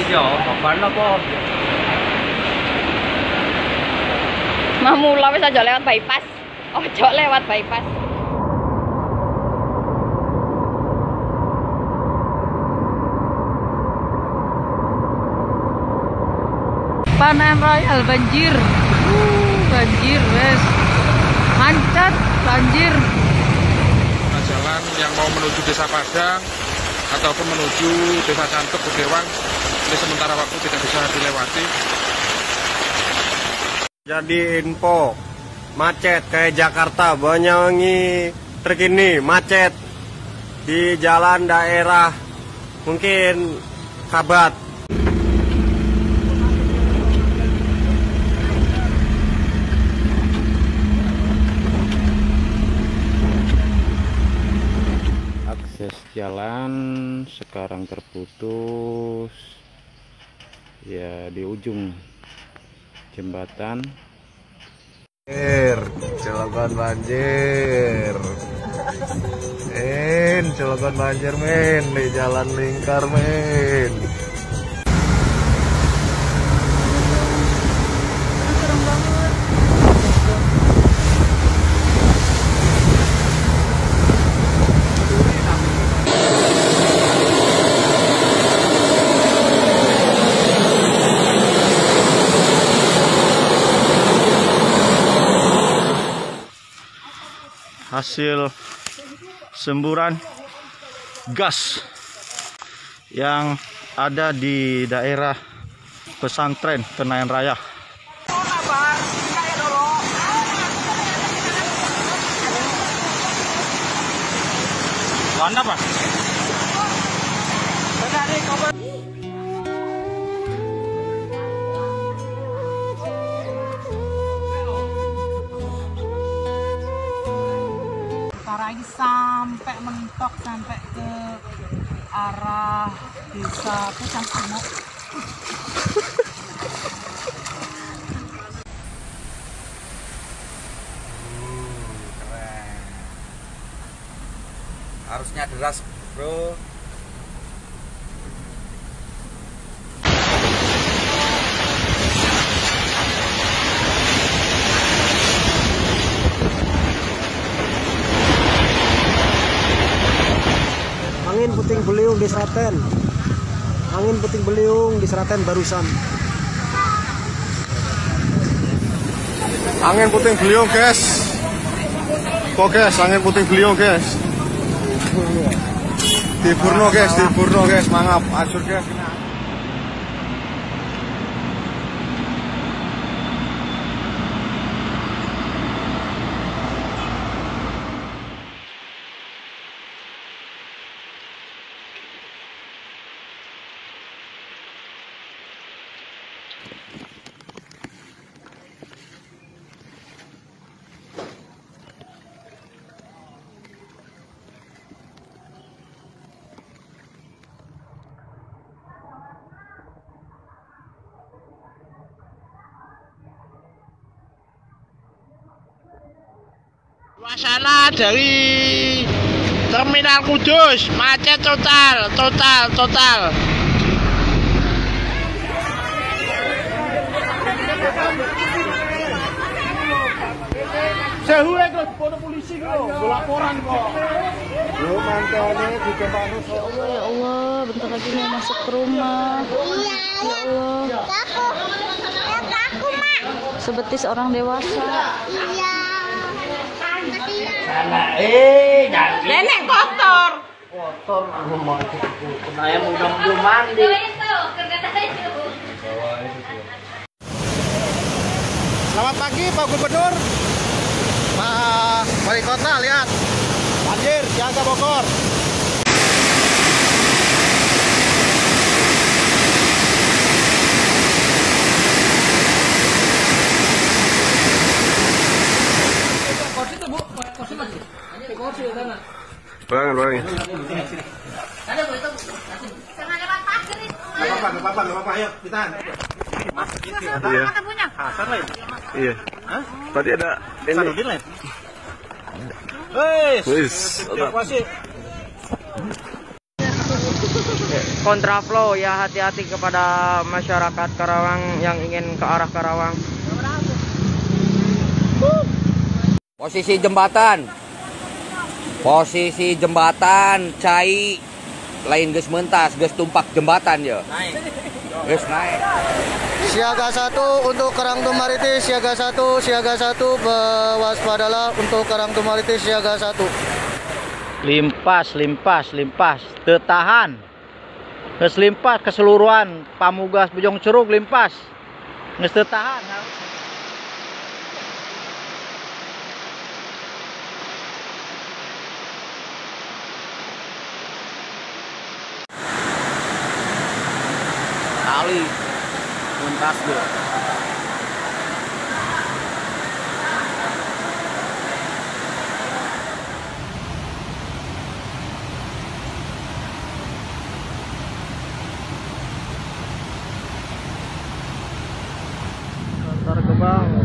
Iya, kapan apa? Mau mulai wis aja lewat bypass. Ojo lewat bypass. Panen Royal banjir. Banjir wes. Macet, banjir. Nah, jalan yang mau menuju Desa Padang ataupun menuju Desa Cantuk, Bedewang ini sementara waktu tidak bisa dilewati. Jadi info macet kayak Jakarta, Banyuwangi terkini macet di jalan daerah mungkin Kabat. Akses jalan sekarang terputus ya di ujung jembatan. Cilegon banjir. Cilegon banjir men di Jalan Lingkar men. Hasil semburan gas yang ada di daerah pesantren Kenayan Raya. Mana, Pak? Lagi sampai mentok sampai ke arah desa Pucang Anak. Keren. Harusnya deras, bro. Angin puting beliung di Seraten. Angin puting beliung di Seraten barusan. Angin puting beliung, guys. Kok guys, angin puting beliung, guys. Di Burno, guys, mangap, acur guys. Suasana dari Terminal Kudus macet total. Sehure kok foto polisi kok, laporan kok. Lu mantaunya di Kepanus. Ya Allah, bentar lagi mau masuk ke rumah. Ya Allah. Takut, Mak. Sebetis orang dewasa. Iya. Sana, jangan. Nenek kotor. Kotor, ayam udah belum mandi. Selamat pagi Pak Gubernur, Pak Wali Kota, lihat banjir Ciaga Bogor. Kursi tuh, Bu. Kursi masih. Kursi di sana. Barangin. Ada Bu itu, Bu. Gak apa-apa, ayo kita. Iya. Iya. Tadi ada ini. Hei, Wis. evakuasi. kontraflow ya, hati-hati kepada masyarakat Karawang yang ingin ke arah Karawang. Posisi jembatan cai lain geus mentas, geus tumpak jembatan ya. Geus naik. Siaga 1 untuk Karangtumaritis, siaga 1, waspadalah untuk Karangtumaritis siaga 1. Limpas, tetahan. Geus limpas keseluruhan Pamugas Bojong Curug limpas. Geus tetahan. Kali mentas dia. Bantar Gebang